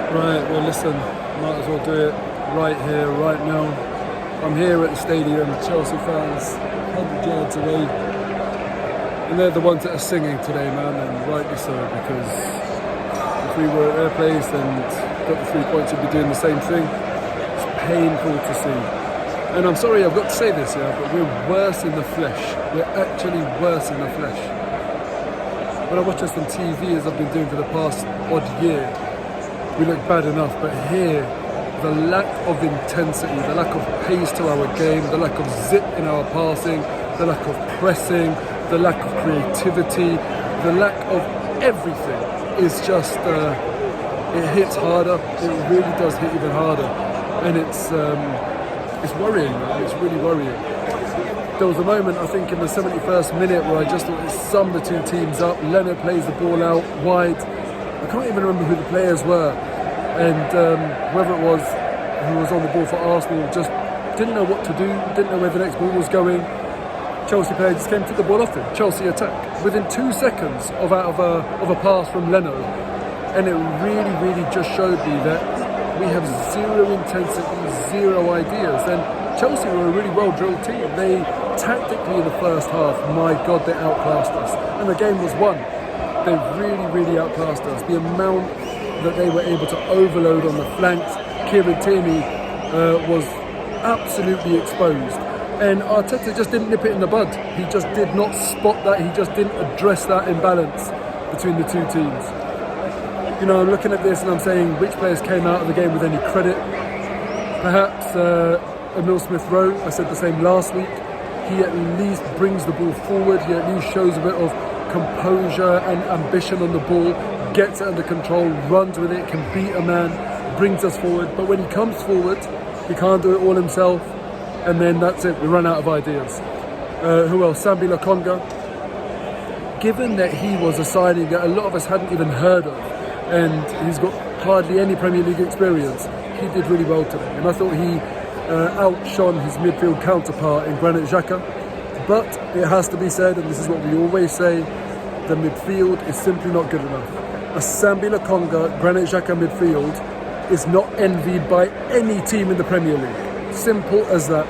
Right, well listen, might as well do it right here, right now. I'm here at the stadium, Chelsea fans, 100 yards away. And they're the ones that are singing today, man, and rightly so, because if we were at their place and got the 3 points, we'd be doing the same thing. It's painful to see. And I'm sorry, I've got to say this, yeah, but we're worse in the flesh. We're actually worse in the flesh. When I watch us on TV, as I've been doing for the past odd year, we look bad enough, but here, the lack of intensity, the lack of pace to our game, the lack of zip in our passing, the lack of pressing, the lack of creativity, the lack of everything is just, it hits harder, it really does hit even harder, and it's worrying, man. It's really worrying. There was a moment, I think, in the 71st minute where I just thought it summed the two teams up. Leno plays the ball out wide. I can't even remember who the players were, and whoever it was who was on the ball for Arsenal just didn't know what to do, didn't know where the next ball was going. Chelsea player just came to the ball off him. Chelsea attack within 2 seconds of a pass from Leno, and it really just showed me that we have zero intensity, zero ideas. And Chelsea were a really well-drilled team. They tactically in the first half, my God, they outclassed us, and the game was won. They really outclassed us. The amount that they were able to overload on the flanks, Kieran Tierney was absolutely exposed. And Arteta just didn't nip it in the bud. He just did not spot that. He just didn't address that imbalance between the two teams. You know, I'm looking at this and I'm saying which players came out of the game with any credit. Perhaps Emile Smith-Rowe, I said the same last week. He at least brings the ball forward. He at least shows a bit of composure and ambition on the ball, gets it under control, runs with it, can beat a man, brings us forward. But when he comes forward, he can't do it all himself, and then that's it, we run out of ideas. Who else? Sambi Lokonga. Given that he was a signing that a lot of us hadn't even heard of, and he's got hardly any Premier League experience, he did really well today. And I thought he outshone his midfield counterpart in Granit Xhaka. But it has to be said, and this is what we always say, the midfield is simply not good enough. A Sambi Lokonga, Granit Xhaka midfield is not envied by any team in the Premier League. Simple as that.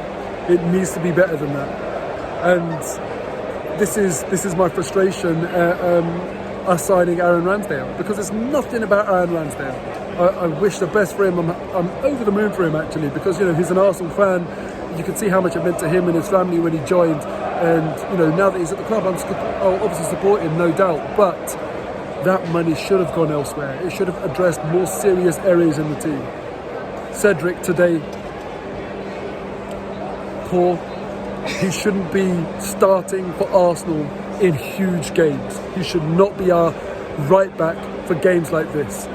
It needs to be better than that. And this is my frustration at us signing Aaron Ramsdale, because it's nothing about Aaron Ramsdale. I wish the best for him. I'm over the moon for him, actually, because, you know, he's an Arsenal fan. You can see how much it meant to him and his family when he joined. And, you know, now that he's at the club, I'll obviously support him, no doubt. But that money should have gone elsewhere. It should have addressed more serious areas in the team. Cedric today, poor. He shouldn't be starting for Arsenal in huge games. He should not be our right back for games like this.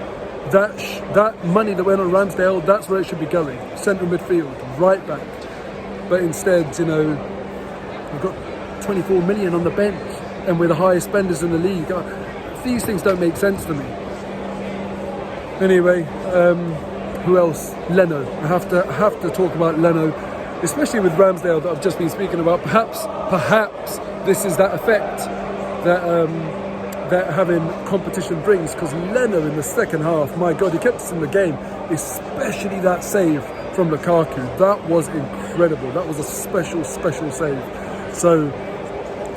That money that went on Ramsdale, that's where it should be going. Central midfield, right back. But instead, you know, we've got 24 million on the bench and we're the highest spenders in the league. These things don't make sense to me. Anyway, who else? Leno. I have to talk about Leno, especially with Ramsdale that I've just been speaking about. Perhaps this is that effect that having competition brings, because Leno in the second half, my God, he kept us in the game, especially that save from Lukaku. That was incredible. That was a special save. So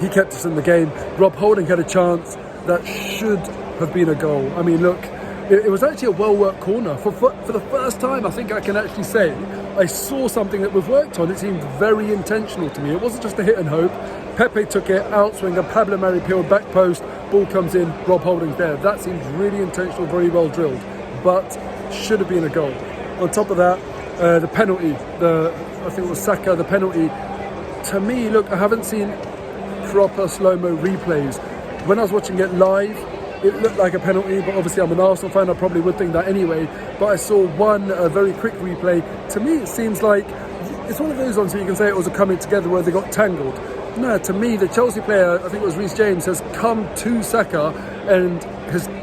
he kept us in the game. Rob Holding had a chance that should have been a goal. I mean, look, it was actually a well-worked corner. For the first time, I think I can actually say I saw something that we've worked on. It seemed very intentional to me. It wasn't just a hit and hope. Pepe took it, outswinger, Pablo Mari peeled, back post, ball comes in, Rob Holding's there. That seemed really intentional, very well drilled, but should have been a goal. On top of that, the penalty, I think it was Saka, the penalty. To me, look, I haven't seen proper slow-mo replays. When I was watching it live, it looked like a penalty, but obviously I'm an Arsenal fan, I probably would think that anyway. But I saw a very quick replay. To me, it seems like it's one of those ones where you can say it was a coming together where they got tangled. No, to me, the Chelsea player, I think it was Reece James, has come to Saka and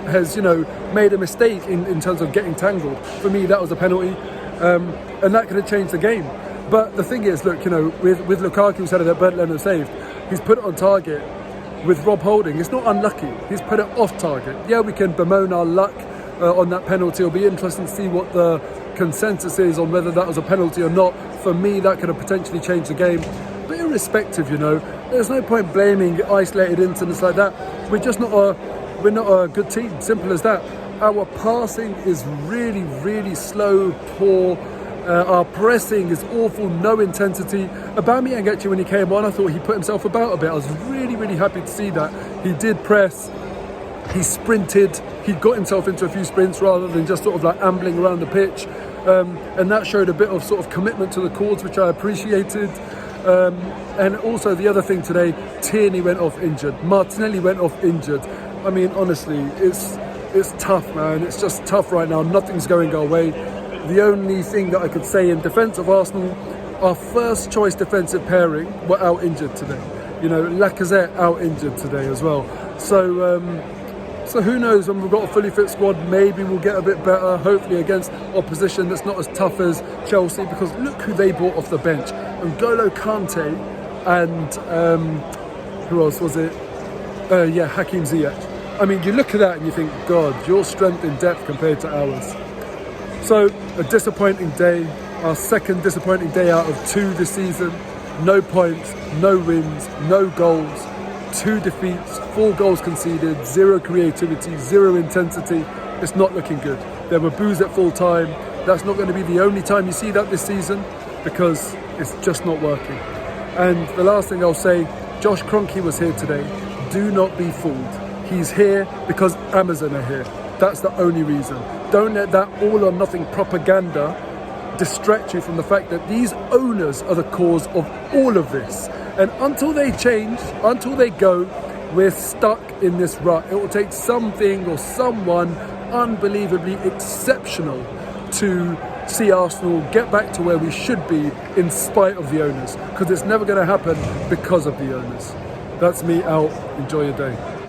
has you know, made a mistake in terms of getting tangled. For me, that was a penalty, and that could have changed the game. But the thing is, look, you know, with Lukaku's header that Bernd Leno saved, he's put it on target. With Rob Holding, it's not unlucky. He's put it off target. Yeah, we can bemoan our luck on that penalty. It'll be interesting to see what the consensus is on whether that was a penalty or not. For me, that could have potentially changed the game. But irrespective, there's no point blaming isolated incidents like that. We're not a good team. Simple as that. Our passing is really, really slow, poor. Our pressing is awful, no intensity. Aubameyang, actually, when he came on, I thought he put himself about a bit. I was really, really happy to see that. He did press, he sprinted, he got himself into a few sprints rather than just sort of like ambling around the pitch. And that showed a bit of sort of commitment to the cause, which I appreciated. And also the other thing today, Tierney went off injured. Martinelli went off injured. I mean, honestly, it's tough, man. It's just tough right now. Nothing's going our way. The only thing that I could say in defence of Arsenal, our first choice defensive pairing were out injured today. Lacazette out injured today as well. So who knows, when we've got a fully fit squad, maybe we'll get a bit better, hopefully against opposition that's not as tough as Chelsea, because look who they brought off the bench. N'Golo Kante and who else was it? Hakim Ziyech. I mean, you look at that and you think, God, your strength in depth compared to ours. So, a disappointing day, our second disappointing day out of 2 this season. No points, no wins, no goals, 2 defeats, 4 goals conceded, 0 creativity, 0 intensity. It's not looking good. There were boos at full time. That's not going to be the only time you see that this season, because it's just not working. And the last thing I'll say, Josh Kroenke was here today. Do not be fooled. He's here because Amazon are here. That's the only reason. Don't let that all or nothing propaganda distract you from the fact that these owners are the cause of all of this. And until they change, until they go, we're stuck in this rut. It will take something or someone unbelievably exceptional to see Arsenal get back to where we should be in spite of the owners, because it's never going to happen because of the owners. That's me out. Enjoy your day.